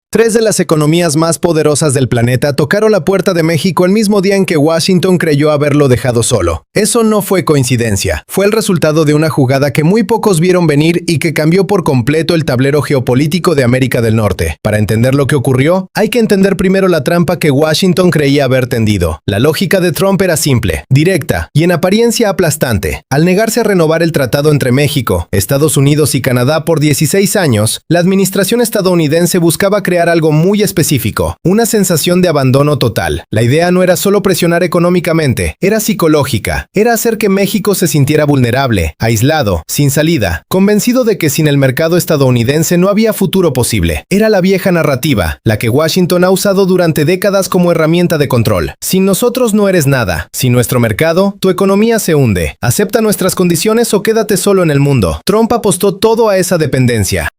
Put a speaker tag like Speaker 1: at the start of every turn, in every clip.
Speaker 1: Tres de las economías más poderosas del planeta tocaron la puerta de México el mismo día en que Washington creyó haberlo dejado solo. Eso no fue coincidencia, fue el resultado de una jugada que muy pocos vieron venir y que cambió por completo el tablero geopolítico de América del Norte. Para entender lo que ocurrió, hay que entender primero la trampa que Washington creía haber tendido. La lógica de Trump era simple, directa y en apariencia aplastante. Al negarse a renovar el tratado entre México, Estados Unidos y Canadá por 16 años, la administración estadounidense buscaba crear algo muy específico, una sensación de abandono total. La idea no era solo presionar económicamente, era psicológica, era hacer que México se sintiera vulnerable, aislado, sin salida, convencido de que sin el mercado estadounidense no había futuro posible. Era la vieja narrativa, la que Washington ha usado durante décadas como herramienta de control. Sin nosotros no eres nada, sin nuestro mercado, tu economía se hunde. Acepta nuestras condiciones o quédate solo en el mundo. Trump apostó todo a esa dependencia.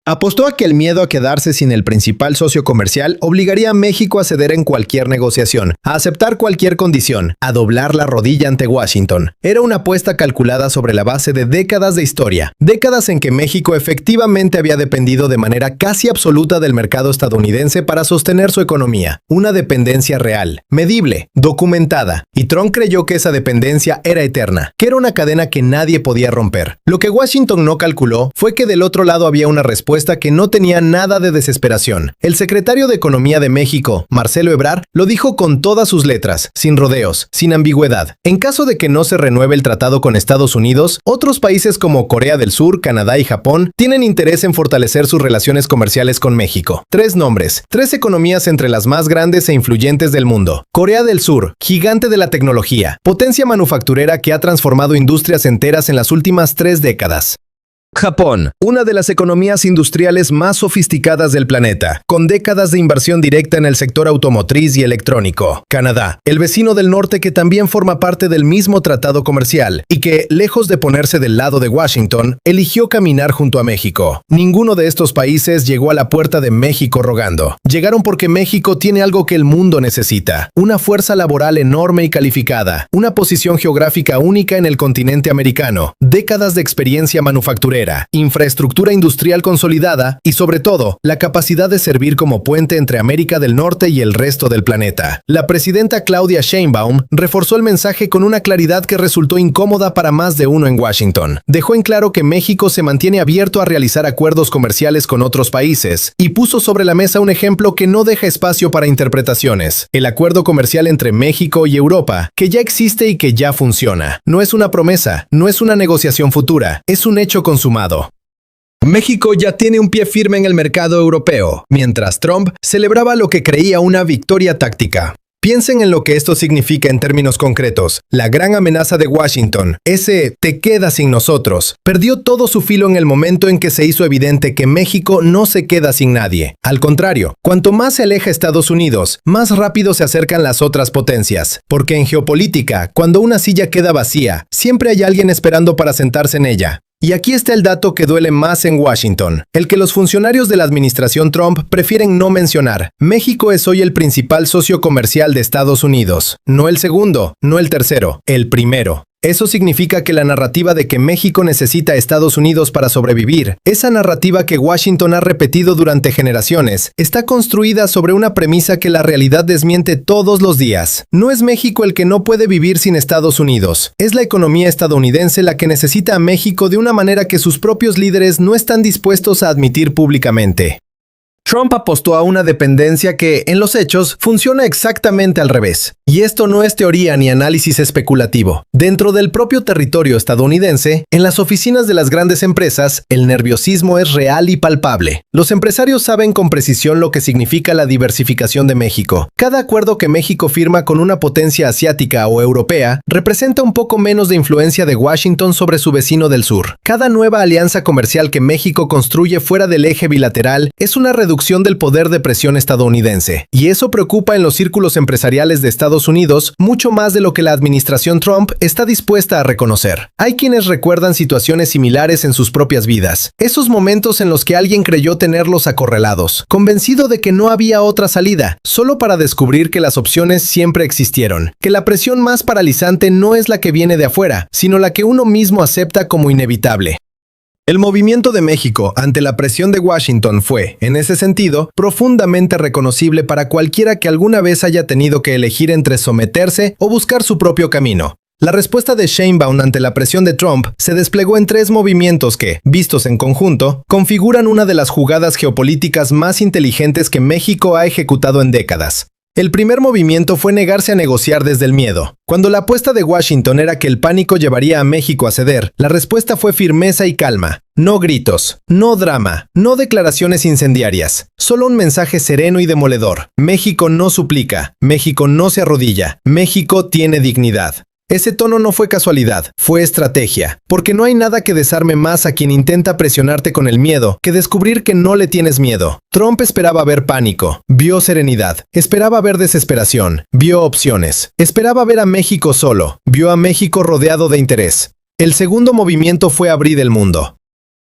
Speaker 1: Apostó a que el miedo a quedarse sin el principal socio comercial obligaría a México a ceder en cualquier negociación, a aceptar cualquier condición, a doblar la rodilla ante Washington. Era una apuesta calculada sobre la base de décadas de historia, décadas en que México efectivamente había dependido de manera casi absoluta del mercado estadounidense para sostener su economía. Una dependencia real, medible, documentada, y Trump creyó que esa dependencia era eterna, que era una cadena que nadie podía romper. Lo que Washington no calculó fue que del otro lado había una respuesta que no tenía nada de desesperación. El secretario de Economía de México, Marcelo Ebrard, lo dijo con todas sus letras, sin rodeos, sin ambigüedad. En caso de que no se renueve el tratado con Estados Unidos, otros países como Corea del Sur, Canadá y Japón tienen interés en fortalecer sus relaciones comerciales con México. Tres nombres, tres economías entre las más grandes e influyentes del mundo. Corea del Sur, gigante de la tecnología, potencia manufacturera que ha transformado industrias enteras en las últimas 3 décadas. Japón, una de las economías industriales más sofisticadas del planeta, con décadas de inversión directa en el sector automotriz y electrónico. Canadá, el vecino del norte que también forma parte del mismo tratado comercial y que, lejos de ponerse del lado de Washington, eligió caminar junto a México. Ninguno de estos países llegó a la puerta de México rogando. Llegaron porque México tiene algo que el mundo necesita: una fuerza laboral enorme y calificada, una posición geográfica única en el continente americano, décadas de experiencia manufacturera, infraestructura industrial consolidada y, sobre todo, la capacidad de servir como puente entre América del Norte y el resto del planeta. La presidenta Claudia Sheinbaum reforzó el mensaje con una claridad que resultó incómoda para más de uno en Washington. Dejó en claro que México se mantiene abierto a realizar acuerdos comerciales con otros países y puso sobre la mesa un ejemplo que no deja espacio para interpretaciones: el acuerdo comercial entre México y Europa, que ya existe y que ya funciona. No es una promesa, no es una negociación futura, es un hecho consumado. México ya tiene un pie firme en el mercado europeo, mientras Trump celebraba lo que creía una victoria táctica. Piensen en lo que esto significa en términos concretos. La gran amenaza de Washington, ese "te quedas sin nosotros", perdió todo su filo en el momento en que se hizo evidente que México no se queda sin nadie. Al contrario, cuanto más se aleja Estados Unidos, más rápido se acercan las otras potencias. Porque en geopolítica, cuando una silla queda vacía, siempre hay alguien esperando para sentarse en ella. Y aquí está el dato que duele más en Washington, el que los funcionarios de la administración Trump prefieren no mencionar. México es hoy el principal socio comercial de Estados Unidos. No el segundo, no el tercero, el primero. Eso significa que la narrativa de que México necesita a Estados Unidos para sobrevivir, esa narrativa que Washington ha repetido durante generaciones, está construida sobre una premisa que la realidad desmiente todos los días. No es México el que no puede vivir sin Estados Unidos. Es la economía estadounidense la que necesita a México de una manera que sus propios líderes no están dispuestos a admitir públicamente. Trump apostó a una dependencia que, en los hechos, funciona exactamente al revés. Y esto no es teoría ni análisis especulativo. Dentro del propio territorio estadounidense, en las oficinas de las grandes empresas, el nerviosismo es real y palpable. Los empresarios saben con precisión lo que significa la diversificación de México. Cada acuerdo que México firma con una potencia asiática o europea representa un poco menos de influencia de Washington sobre su vecino del sur. Cada nueva alianza comercial que México construye fuera del eje bilateral es una reducción del poder de presión estadounidense, y eso preocupa en los círculos empresariales de Estados Unidos mucho más de lo que la administración Trump está dispuesta a reconocer. Hay quienes recuerdan situaciones similares en sus propias vidas, esos momentos en los que alguien creyó tenerlos acorralados, convencido de que no había otra salida, solo para descubrir que las opciones siempre existieron, que la presión más paralizante no es la que viene de afuera, sino la que uno mismo acepta como inevitable. El movimiento de México ante la presión de Washington fue, en ese sentido, profundamente reconocible para cualquiera que alguna vez haya tenido que elegir entre someterse o buscar su propio camino. La respuesta de Sheinbaum ante la presión de Trump se desplegó en tres movimientos que, vistos en conjunto, configuran una de las jugadas geopolíticas más inteligentes que México ha ejecutado en décadas. El primer movimiento fue negarse a negociar desde el miedo. Cuando la apuesta de Washington era que el pánico llevaría a México a ceder, la respuesta fue firmeza y calma. No gritos, no drama, no declaraciones incendiarias, solo un mensaje sereno y demoledor. México no suplica, México no se arrodilla, México tiene dignidad. Ese tono no fue casualidad, fue estrategia, porque no hay nada que desarme más a quien intenta presionarte con el miedo que descubrir que no le tienes miedo. Trump esperaba ver pánico, vio serenidad, esperaba ver desesperación, vio opciones, esperaba ver a México solo, vio a México rodeado de interés. El segundo movimiento fue abrir el mundo.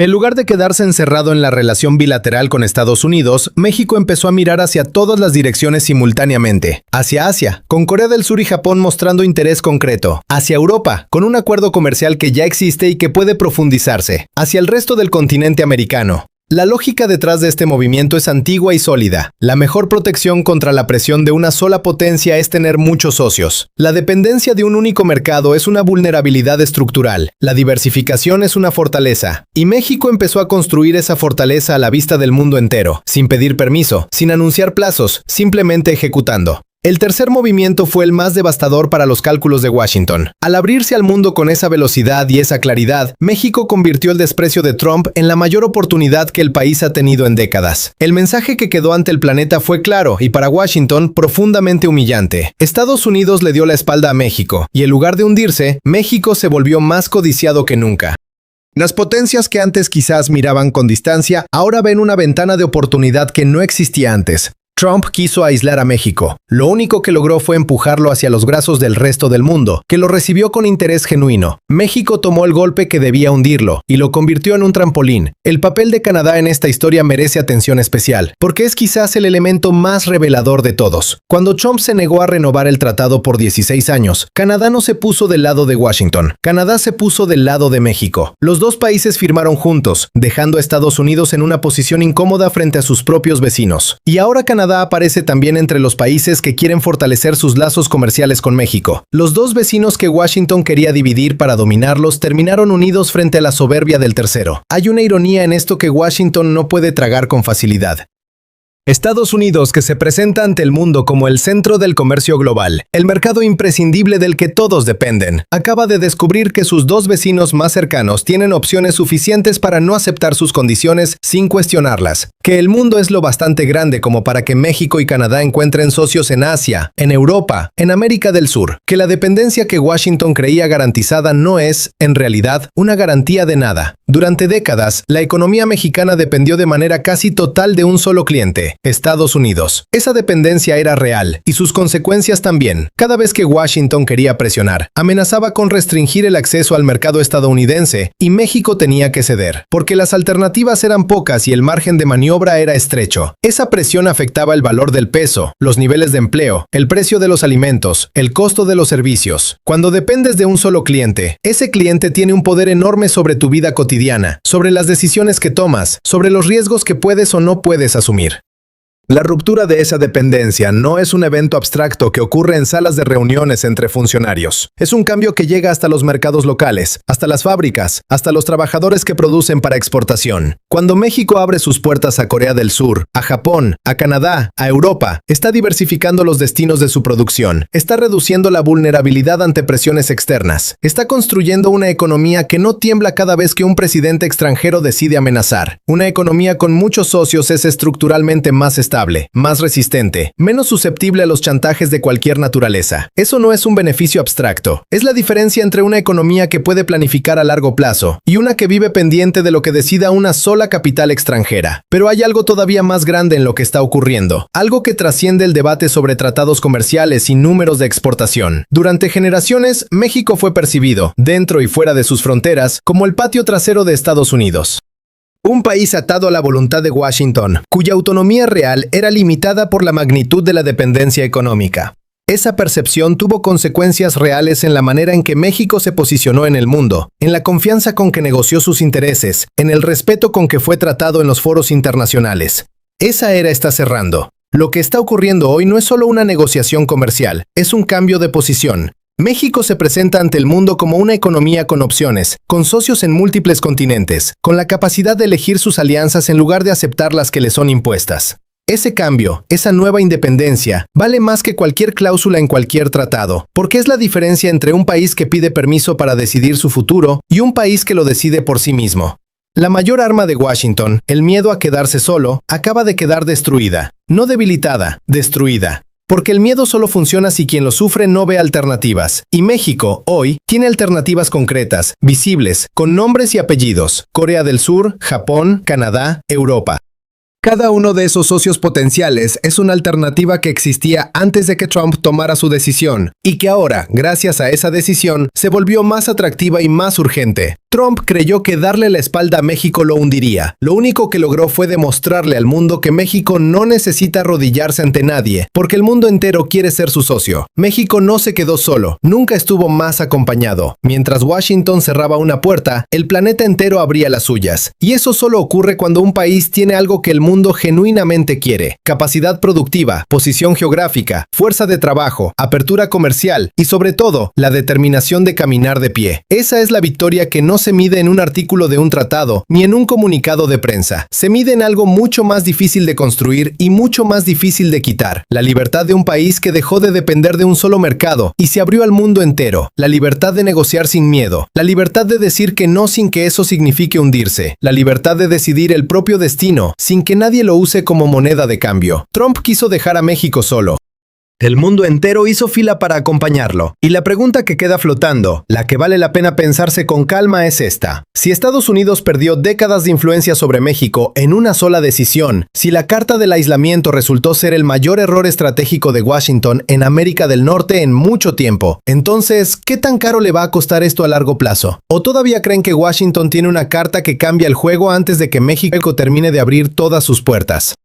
Speaker 1: En lugar de quedarse encerrado en la relación bilateral con Estados Unidos, México empezó a mirar hacia todas las direcciones simultáneamente. Hacia Asia, con Corea del Sur y Japón mostrando interés concreto. Hacia Europa, con un acuerdo comercial que ya existe y que puede profundizarse. Hacia el resto del continente americano. La lógica detrás de este movimiento es antigua y sólida. La mejor protección contra la presión de una sola potencia es tener muchos socios. La dependencia de un único mercado es una vulnerabilidad estructural. La diversificación es una fortaleza. Y México empezó a construir esa fortaleza a la vista del mundo entero, sin pedir permiso, sin anunciar plazos, simplemente ejecutando. El tercer movimiento fue el más devastador para los cálculos de Washington. Al abrirse al mundo con esa velocidad y esa claridad, México convirtió el desprecio de Trump en la mayor oportunidad que el país ha tenido en décadas. El mensaje que quedó ante el planeta fue claro y para Washington profundamente humillante. Estados Unidos le dio la espalda a México y en lugar de hundirse, México se volvió más codiciado que nunca. Las potencias que antes quizás miraban con distancia, ahora ven una ventana de oportunidad que no existía antes. Trump quiso aislar a México. Lo único que logró fue empujarlo hacia los brazos del resto del mundo, que lo recibió con interés genuino. México tomó el golpe que debía hundirlo y lo convirtió en un trampolín. El papel de Canadá en esta historia merece atención especial, porque es quizás el elemento más revelador de todos. Cuando Trump se negó a renovar el tratado por 16 años, Canadá no se puso del lado de Washington. Canadá se puso del lado de México. Los dos países firmaron juntos, dejando a Estados Unidos en una posición incómoda frente a sus propios vecinos. Y ahora Canadá aparece también entre los países que quieren fortalecer sus lazos comerciales con México. Los dos vecinos que Washington quería dividir para dominarlos terminaron unidos frente a la soberbia del tercero. Hay una ironía en esto que Washington no puede tragar con facilidad. Estados Unidos, que se presenta ante el mundo como el centro del comercio global, el mercado imprescindible del que todos dependen, acaba de descubrir que sus dos vecinos más cercanos tienen opciones suficientes para no aceptar sus condiciones sin cuestionarlas, que el mundo es lo bastante grande como para que México y Canadá encuentren socios en Asia, en Europa, en América del Sur, que la dependencia que Washington creía garantizada no es, en realidad, una garantía de nada. Durante décadas, la economía mexicana dependió de manera casi total de un solo cliente, Estados Unidos. Esa dependencia era real, y sus consecuencias también. Cada vez que Washington quería presionar, amenazaba con restringir el acceso al mercado estadounidense, y México tenía que ceder, porque las alternativas eran pocas y el margen de maniobra era estrecho. Esa presión afectaba el valor del peso, los niveles de empleo, el precio de los alimentos, el costo de los servicios. Cuando dependes de un solo cliente, ese cliente tiene un poder enorme sobre tu vida cotidiana, sobre las decisiones que tomas, sobre los riesgos que puedes o no puedes asumir. La ruptura de esa dependencia no es un evento abstracto que ocurre en salas de reuniones entre funcionarios. Es un cambio que llega hasta los mercados locales, hasta las fábricas, hasta los trabajadores que producen para exportación. Cuando México abre sus puertas a Corea del Sur, a Japón, a Canadá, a Europa, está diversificando los destinos de su producción, está reduciendo la vulnerabilidad ante presiones externas, está construyendo una economía que no tiembla cada vez que un presidente extranjero decide amenazar. Una economía con muchos socios es estructuralmente más estable, más resistente, menos susceptible a los chantajes de cualquier naturaleza. Eso no es un beneficio abstracto. Es la diferencia entre una economía que puede planificar a largo plazo y una que vive pendiente de lo que decida una sola capital extranjera. Pero hay algo todavía más grande en lo que está ocurriendo. Algo que trasciende el debate sobre tratados comerciales y números de exportación. Durante generaciones, México fue percibido, dentro y fuera de sus fronteras, como el patio trasero de Estados Unidos. Un país atado a la voluntad de Washington, cuya autonomía real era limitada por la magnitud de la dependencia económica. Esa percepción tuvo consecuencias reales en la manera en que México se posicionó en el mundo, en la confianza con que negoció sus intereses, en el respeto con que fue tratado en los foros internacionales. Esa era está cerrando. Lo que está ocurriendo hoy no es solo una negociación comercial, es un cambio de posición. México se presenta ante el mundo como una economía con opciones, con socios en múltiples continentes, con la capacidad de elegir sus alianzas en lugar de aceptar las que le son impuestas. Ese cambio, esa nueva independencia, vale más que cualquier cláusula en cualquier tratado, porque es la diferencia entre un país que pide permiso para decidir su futuro y un país que lo decide por sí mismo. La mayor arma de Washington, el miedo a quedarse solo, acaba de quedar destruida. No debilitada, destruida. Porque el miedo solo funciona si quien lo sufre no ve alternativas. Y México, hoy, tiene alternativas concretas, visibles, con nombres y apellidos. Corea del Sur, Japón, Canadá, Europa. Cada uno de esos socios potenciales es una alternativa que existía antes de que Trump tomara su decisión, y que ahora, gracias a esa decisión, se volvió más atractiva y más urgente. Trump creyó que darle la espalda a México lo hundiría. Lo único que logró fue demostrarle al mundo que México no necesita arrodillarse ante nadie, porque el mundo entero quiere ser su socio. México no se quedó solo, nunca estuvo más acompañado. Mientras Washington cerraba una puerta, el planeta entero abría las suyas. Y eso solo ocurre cuando un país tiene algo que el mundo genuinamente quiere: capacidad productiva, posición geográfica, fuerza de trabajo, apertura comercial y sobre todo, la determinación de caminar de pie. Esa es la victoria que no se mide en un artículo de un tratado ni en un comunicado de prensa. Se mide en algo mucho más difícil de construir y mucho más difícil de quitar: la libertad de un país que dejó de depender de un solo mercado y se abrió al mundo entero, la libertad de negociar sin miedo, la libertad de decir que no sin que eso signifique hundirse, la libertad de decidir el propio destino sin que nadie lo use como moneda de cambio. Trump quiso dejar a México solo. El mundo entero hizo fila para acompañarlo. Y la pregunta que queda flotando, la que vale la pena pensarse con calma, es esta. Si Estados Unidos perdió décadas de influencia sobre México en una sola decisión, si la Carta del Aislamiento resultó ser el mayor error estratégico de Washington en América del Norte en mucho tiempo, entonces, ¿qué tan caro le va a costar esto a largo plazo? ¿O todavía creen que Washington tiene una carta que cambia el juego antes de que México termine de abrir todas sus puertas?